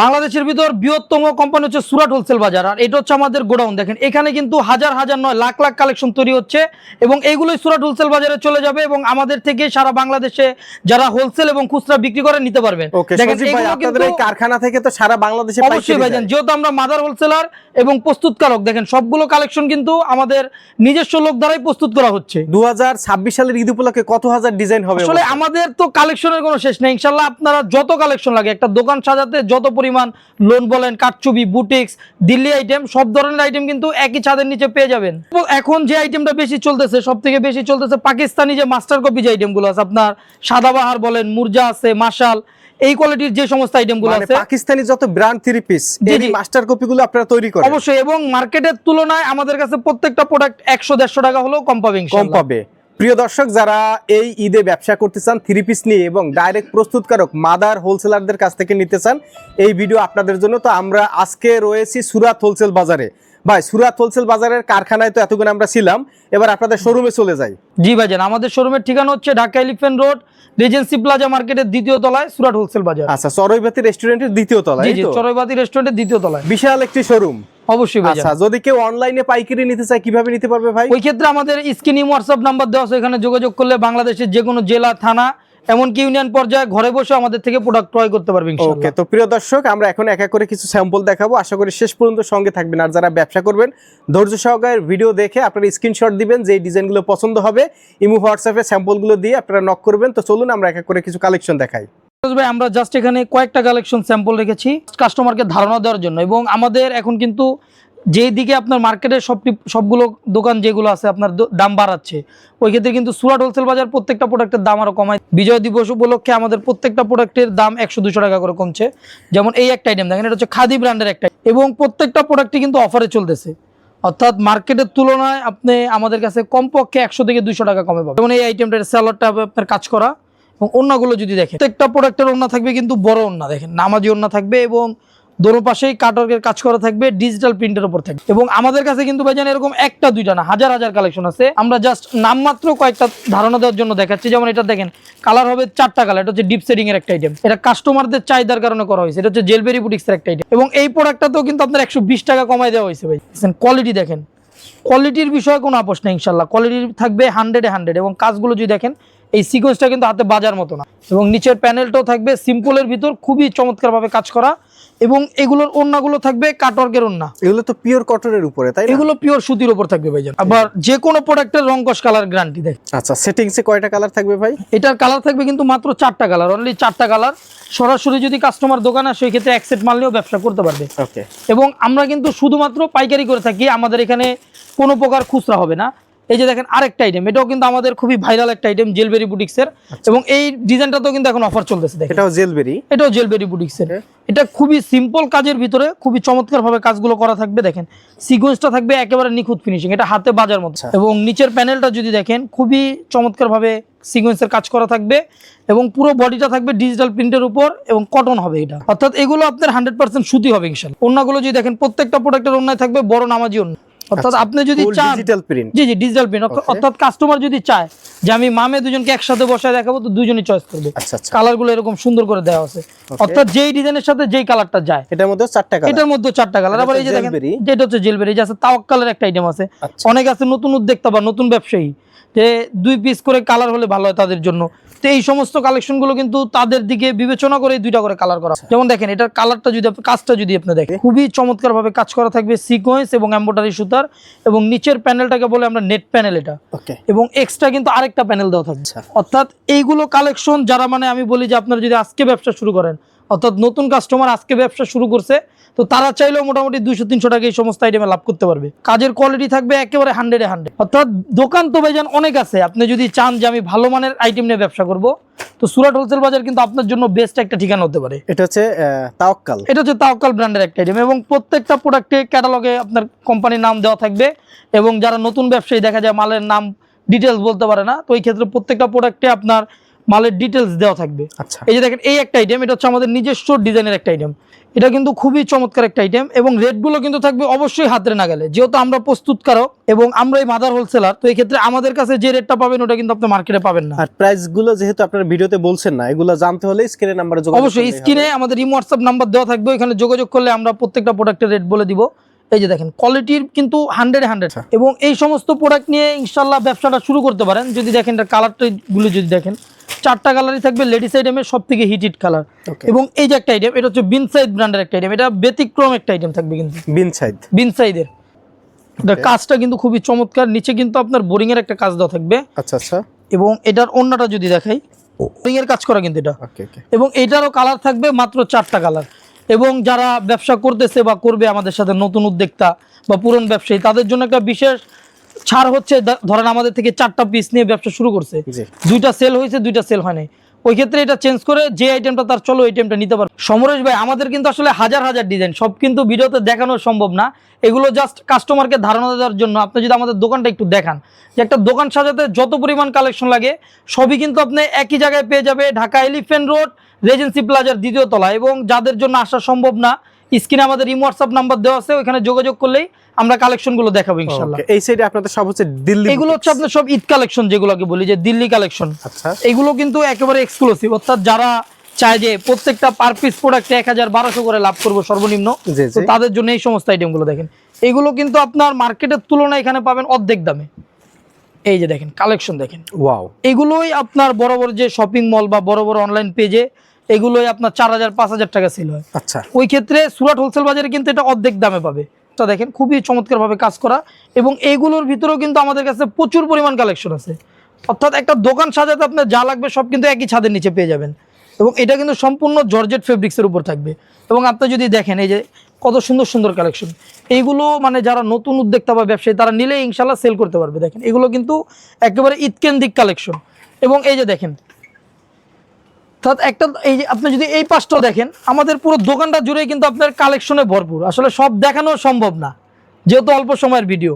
বাংলাদেশের ভিতর বৃহত্তম কোম্পানি হচ্ছে সুরাট হোলসেল বাজার, আর এটা হচ্ছে আমাদের গোডাউন। দেখেন এখানে কিন্তু হাজার হাজার নয় লাখ লাখ কালেকশন তৈরি হচ্ছে এবং এইগুলোই সুরাট হোলসেল বাজারে চলে যাবে এবং আমাদের থেকে সারা বাংলাদেশে যারা হোলসেল এবং খুচরা বিক্রি করে নিতে পারবেন। দেখেন আপনাদের এই কারখানা থেকে তো সারা বাংলাদেশে অবশ্যই ভাইজান, যেহেতু আমরা মাদার হোলসেলার এবং প্রস্তুতকারক, দেখেন সবগুলো কালেকশন কিন্তু আমাদের নিজস্ব লোক দ্বারাই প্রস্তুত করা হচ্ছে। 2026 সালের ঈদ উপলক্ষে কত হাজার ডিজাইন হবে? আসলে আমাদের তো কালেকশনের কোনো শেষ নেই। ইনশাআল্লাহ আপনারা যত কালেকশন লাগে, একটা দোকান সাজাতে যত পরিমাণ লোন বলেন, কাঠচুবি, বুটিক্স, দিল্লি আইটেম, সব ধরনের আইটেম কিন্তু একই ছাদের নিচে পেয়ে যাবেন। এখন যে আইটেমটা বেশি চলতেছে, সব থেকে বেশি চলতেছে পাকিস্তানি যে মাস্টার কপি যে আইটেমগুলো আছে, আপনার সাদাবাহার বলেন, মুরজা আছে, মাশাল, এই কোয়ালিটির যে সমস্ত আইটেমগুলো আছে, পাকিস্তানি যত ব্র্যান্ড 3 পিস এই মাস্টার কপিগুলো আপনারা তৈরি করেন? অবশ্যই, এবং মার্কেটের তুলনায় আমাদের কাছে প্রত্যেকটা প্রোডাক্ট 100-150 টাকা হলেও কম পাবে, কম পাবে। প্রিয় দর্শক, যারা এই ঈদে ব্যবসা করতে চান 3 পিস নিয়ে এবং ডাইরেক্ট প্রস্তুতকারক মাদার হোলসেলারদের কাছ থেকে নিতে চান, এই ভিডিও আপনাদের জন্য। তো আমরা আজকে রয়েছি সুরাত হোলসেল বাজারে। ভাই, সুরাত হোলসেল বাজারের কারখানায় তো এতক্ষণ আমরা ছিলাম, এবার আপনাদের শোরুমে চলে যাই। জি ভাইজান, আমাদের শোরুমের ঠিকানা হচ্ছে Dhaka elephant road, regency plaza মার্কেটের 2য় তলায় সুরাট হোলসেল বাজার। আচ্ছা, চড়ুইবাতি রেস্টুরেন্টের 2য় তলায়? জি, চড়ুইবাতি রেস্টুরেন্টের 2য় তলায়। বিশাল একটি শোরুম। অবশ্যই ভাই। আচ্ছা, যদি কেউ অনলাইনে পাইকারি নিতে চায় কিভাবে নিতে পারবে ভাই? ওই ক্ষেত্রে আমাদের স্ক্রিনে হোয়াটসঅ্যাপ নাম্বার দেওয়া আছে, এখানে যোগাযোগ করলে বাংলাদেশের যে কোনো জেলা, থানা, এমনকি ইউনিয়ন পর্যায়ে ঘরে বসে আমাদের থেকে প্রোডাক্ট ক্রয় করতে পারবে ইনশাআল্লাহ। ওকে, তো প্রিয় দর্শক, আমরা এখন এক এক করে কিছু স্যাম্পল দেখাবো। আশা করি শেষ পর্যন্ত সঙ্গে থাকবেন। আর যারা ব্যবসা করবেন, ধৈর্য সহকারে ভিডিও দেখে আপনারা স্ক্রিনশট দিবেন, যে ডিজাইনগুলো পছন্দ হবে ইমো হোয়াটসঅ্যাপে স্যাম্পলগুলো দিয়ে আপনারা নক করবেন। তো চলুন আমরা এক এক করে কিছু কালেকশন দেখাই। ভাই, আমরা জাস্ট এখানে কয়েকটা কালেকশন স্যাম্পল রেখেছি কাস্টমারকে ধারণা দেওয়ার জন্য। এবং আমাদের এখন কিন্তু যেই দিকে আপনার মার্কেটের সবগুলো দোকান যেগুলো আছে আপনার দাম বাড়াচ্ছে, ওই ক্ষেত্রে কিন্তু সুরাট হোলসেল বাজার প্রত্যেকটা প্রোডাক্টের দাম আরো কমায়। বিজয় দিবস উপলক্ষে আমাদের প্রত্যেকটা প্রোডাক্টের দাম 100-200 টাকা করে কমছে। যেমন এই একটা আইটেম দেখেন, এটা হচ্ছে খাদি ব্র্যান্ডের একটা, এবং প্রত্যেকটা প্রোডাক্টই কিন্তু অফারে চলতেছে, অর্থাৎ মার্কেটের তুলনায় আপনি আমাদের কাছে কমপক্ষে 100-200 টাকা কমে পাবেন। যেমন এই আইটেমটার স্যালাডটা আপনার কাজ করা, এবং ওন্নাগুলো যদি দেখেন, প্রত্যেকটা প্রোডাক্টের ওন্না থাকবে কিন্তু বড় ওন্না, দেখেন নামাজি ওন্না থাকবে, এবং দোনো পাশেই কাটওয়ার্কের কাজ করা থাকবে, ডিজিটাল প্রিন্টের উপর থাকবে। এবং আমাদের কাছে কিন্তু ভাইজান এরকম একটা দুইটা না, হাজার হাজার কালেকশন আছে। আমরা জাস্ট নামমাত্র কয়েকটা ধারণা দেওয়ার জন্য দেখাচ্ছি। যেমন এটা দেখেন, কালার হবে 4টা কালার। এটা হচ্ছে ডিপ শেডিং এর একটা আইটেম, এটা কাস্টমারদের চাহিদার কারণে করা হয়েছে। এটা হচ্ছে জেলবেরি বুটিক্স এর একটা আইটেম, এবং এই প্রোডাক্টটাতেও কিন্তু আপনার 120 টাকা কমায় দেওয়া হয়েছে ভাই। কোয়ালিটি দেখেন, কোয়ালিটির বিষয়ে কোনো আপোষ নেই ইনশাল্লাহ। কোয়ালিটি থাকবে 100-100, এবং কাজগুলো যদি দেখেন, এই সিকোয়েন্সটা কিন্তু হাতে বাজার মতো না, এবং নিচের প্যানেলটাও থাকবে সিম্পলের ভিতর খুবই চমৎকার ভাবে কাজ করা, এবং এগুলোর ওন্নাগুলো থাকবে কাটওয়ার্কের ওন্না। এগুলো তো পিওর কটনের উপরে, তাই না? এগুলো পিওর সুতির উপর থাকবে ভাইজান। আবার যে কোনো প্রোডাক্টের রং কস কালার গ্যারান্টি দেয়। আচ্ছা, সেটিংসে কয়টা কালার থাকবে ভাই? এটার কালার থাকবে কিন্তু মাত্র 4টা কালার, অনলি 4টা কালার। সরাসরি যদি কাস্টমার দোকানে আসে, সেই ক্ষেত্রে এক সেট মাল নিয়েও ব্যবসা করতে পারবে। ওকে। এবং আমরা কিন্তু শুধুমাত্র পাইকারি করে থাকি, আমাদের এখানে কোনো প্রকার খুচরা হবে না। এই যে দেখেন আরেকটা আইটেম, এটাও কিন্তু আমাদের খুবই ভাইরাল একটা আইটেম, জেলবেরি বুটিক্স এর। এবং এই ডিজাইনটাতেও কিন্তু এখন অফার চলতেছে। দেখেন, এটাও জেলবেরি? এটাও জেলবেরি বুটিক্স এর। এটা খুবই সিম্পল কাজের ভিতরে খুবই চমৎকার ভাবে কাজগুলো করা থাকবে। দেখেন সিকোয়েন্সটা থাকবে একেবারে নিখুঁত ফিনিশিং, এটা হাতে বাজার মতো। এবং নিচের প্যানেলটা যদি দেখেন, খুবই চমৎকার ভাবে সিকোয়েন্সের কাজ করা থাকবে, এবং পুরো বডিটা থাকবে ডিজিটাল প্রিন্টের উপর, এবং কটন হবে এটা, অর্থাৎ এগুলো আপনার 100% সুতি হবে ইনশাআল্লাহ। ওন্নাগুলো যদি দেখেন, প্রত্যেকটা প্রোডাক্টের ওন্নায় থাকবে বড় নামাজি ওন্না, অর্থাৎ আপনি যদি চান ডিজিটাল প্রিন্ট। জি, ডিজিটাল প্রিন্ট, অর্থাৎ কাস্টমার যদি চায় যে আমি মামে দুজনকে একসাথে বসায় দেখাবো, তো দুজনই চয়েস করবে। কালারগুলো এরকম সুন্দর করে দেওয়া আছে, অর্থাৎ যেই ডিজাইনের সাথে যেই কালারটা যায়। এটার মধ্যে 4টা কালার? এটার মধ্যে 4টা কালার। আবার এই যে দেখেন, যেটা হচ্ছে জেলবেরি, যে আছে তাওয়াক্কালের একটা আইটেম আছে। অনেক আছে নতুন উদ্যোক্তা বা নতুন ব্যবসায়ী, যে 2 পিস করে কালার হলে ভালো হয় তাদের জন্য। তো এই সমস্ত কালেকশন গুলো কিন্তু তাদের দিকে বিবেচনা করে 2টা করে কালার করা। যেমন দেখেন, এটার কালারটা যদি কাজটা যদি আপনি দেখেন, খুবই চমৎকার ভাবে কাজ করা থাকবে, সিকোয়েন্স এবং এমব্রয়ডারি সুতার, এবং নিচের প্যানেলটাকে বলে আমরা নেট প্যানেল এটা, এবং এক্সট্রা কিন্তু আরেকটা প্যানেল দেওয়া থাকবে। অর্থাৎ এইগুলো কালেকশন যারা, মানে আমি বলি যে আপনারা যদি আজকে ব্যবসা শুরু করেন, অর্থাৎ নতুন কাস্টমার আজকে ব্যবসা শুরু করছে, তো তারা চাইলেও মোটামুটি 200-300 টাকা এই সমস্ত আইটেমে লাভ করতে পারবে। কাজের কোয়ালিটি থাকবে একেবারে 100-100, অর্থাৎ দোকান তো ভাইজান অনেক আছে। আপনি যদি চান যে আমি ভালো মানের আইটেম নিয়ে ব্যবসা করব, তো সুরাট হোলসেল বাজার কিন্তু আপনার জন্য বেস্ট একটা ঠিকানা হতে পারে। এটা হচ্ছে তাওয়াক্কাল। এটা হচ্ছে তাওয়াক্কাল ব্র্যান্ডের একটা আইটেম, এবং প্রত্যেকটা প্রোডাক্টে ক্যাটালগে আপনার কোম্পানির নাম দেওয়া থাকবে। এবং যারা নতুন ব্যবসায়ী, দেখা যায় মালের নাম ডিটেলস বলতে পারে না, তো এই ক্ষেত্রে প্রত্যেকটা প্রোডাক্টে আপনার মালের ডিটেলস দেওয়া থাকবে। এই যে দেখেন, এই একটা আইটেম, এটা হচ্ছে আমাদের নিজস্ব ডিজাইনের একটা আইটেম, এটা কিন্তু খুবই চমৎকার একটা আইটেম এবং রেটগুলো কিন্তু থাকবে অবশ্যই হাতের নাগালে, যেহেতু আমরা প্রস্তুতকারক এবং আমরা এই মাদার হোলসেলার, তো এই ক্ষেত্রে আমাদের কাছে যে রেটটা পাবেন ওটা কিন্তু আপনি মার্কেটে পাবেন না। আর প্রাইস গুলো যেহেতু আপনারা ভিডিওতে বলছেন না, এগুলো জানতে হলে স্ক্রিনে নাম্বারে যোগাযোগ অবশ্যই স্ক্রিনে আমাদের ইমো হোয়াটসঅ্যাপ নাম্বার দেওয়া থাকবে, এখানে যোগাযোগ করলে আমরা প্রত্যেকটা প্রোডাক্টের রেট বলে দিব। এই যে দেখেন কোয়ালিটির কিন্তু 100 এবং এই সমস্ত প্রোডাক্ট নিয়ে ইনশাল্লাহ ব্যবসাটা শুরু করতে পারেন। যদি দেখেন কালারটা গুলো যদি দেখেন 4টা কালারই থাকবে লেডিস আইটেমের সব থেকে হিট কালার। এবং এই যে একটা আইটেম, এটা হচ্ছে বিনসাইড ব্র্যান্ডের একটা আইটেম, এটা ব্যতিক্রম একটা আইটেম থাকবে কিন্তু বিনসাইডের। এটা কাজটা কিন্তু খুবই চমৎকার, নিচে কিন্তু আপনার বোরিং এর একটা কাজ দেওয়া থাকবে। আচ্ছা আচ্ছা। এবং এটার অন্যটা যদি দেখাই বোরিং এর কাজ করা কিন্তু এটা। এবং এটারও কালার থাকবে মাত্র 4টা কালার। এবং যারা ব্যবসা করতেছে বা করবে আমাদের সাথে, নতুন উদ্যোক্তা বা পুরনো ব্যবসায়ী, তাদের জন্য একটা বিশেষ ছাড় হচ্ছে, ধরেন আমাদের থেকে 4টা পিস নিয়ে ব্যবসা শুরু করছে, 2টা সেল হয়েছে 2টা সেল হয় নাই, ওই ক্ষেত্রে এটা চেঞ্জ করে যে আইটেমটা তার চলো আইটেমটা নিতে পারবে। সমরেশ ভাই, আমাদের কিন্তু আসলে হাজার হাজার ডিজাইন, সব কিন্তু ভিডিওতে দেখানো সম্ভব না, এগুলো জাস্ট কাস্টমারকে ধারণা দেওয়ার জন্য। আপনি যদি আমাদের দোকানটা একটু দেখান, যে একটা দোকান সাজাতে যত পরিমাণ কালেকশন লাগে সবই কিন্তু আপনি একই জায়গায় পেয়ে যাবে, ঢাকা এলিফ্যান্ট রোড রেজেন্সি প্লাজার 2য় তলা। এবং যাদের জন্য আসা সম্ভব না, স্ক্রিনে আমাদের ইমো হোয়াটসঅ্যাপ নাম্বার দেওয়া আছে, ওখানে যোগাযোগ করলেই আমরা কালেকশনগুলো দেখাবো ইনশাআল্লাহ। এই সাইডে আপনাদের সব হচ্ছে দিল্লি, এগুলো হচ্ছে আপনার সব ঈদ কালেকশন, যেগুলোকে বলি যে দিল্লি কালেকশন। আচ্ছা, এগুলো কিন্তু একেবারে এক্সক্লুসিভ, অর্থাৎ যারা চায় যে প্রত্যেকটা পার পিস প্রোডাক্টে 1000-1200 করে লাভ করবো সর্বনিম্ন, তো তাদের জন্য এই সমস্ত আইটেমগুলো দেখেন। এগুলো কিন্তু আপনার মার্কেটের তুলনায় এখানে পাবেন অর্ধেক দামে। এই যে দেখেন কালেকশন দেখেন, ওয়াও। এগুলোই আপনার বড় বড় যে শপিং মল বা বড় বড় অনলাইন পেজে এগুলোই আপনার 4000-5000 টাকা সেল হয়। আচ্ছা, ওই ক্ষেত্রে সুরাট হোলসেল বাজারে কিন্তু এটা অর্ধেক দামে পাবে। এটা দেখেন খুবই চমৎকার ভাবে কাজ করা, এবং এইগুলোর ভিতরেও কিন্তু আমাদের কাছে প্রচুর পরিমাণ কালেকশন আছে। অর্থাৎ একটা দোকান সাজাতে আপনার যা লাগবে সব কিন্তু একই ছাদের নিচে পেয়ে যাবেন। এবং এটা কিন্তু সম্পূর্ণ জর্জেট ফেব্রিক্সের উপর থাকবে। এবং আপনি যদি দেখেন এই যে কত সুন্দর সুন্দর কালেকশন, এইগুলো মানে যারা নতুন উদ্যোক্তা বা ব্যবসায়ী তারা নিলে ইনশাল্লাহ সেল করতে পারবে। দেখেন এগুলো কিন্তু একেবারে ঈদকেন্দ্রিক কালেকশন। এবং এই যে দেখেন একটা, এই যে আপনি যদি এই পাশটা দেখেন, আমাদের পুরো দোকানটা জুড়ে কিন্তু আপনার কালেকশনে ভরপুর। আসলে সব দেখানো সম্ভব না যেহেতু অল্প সময়ের ভিডিও।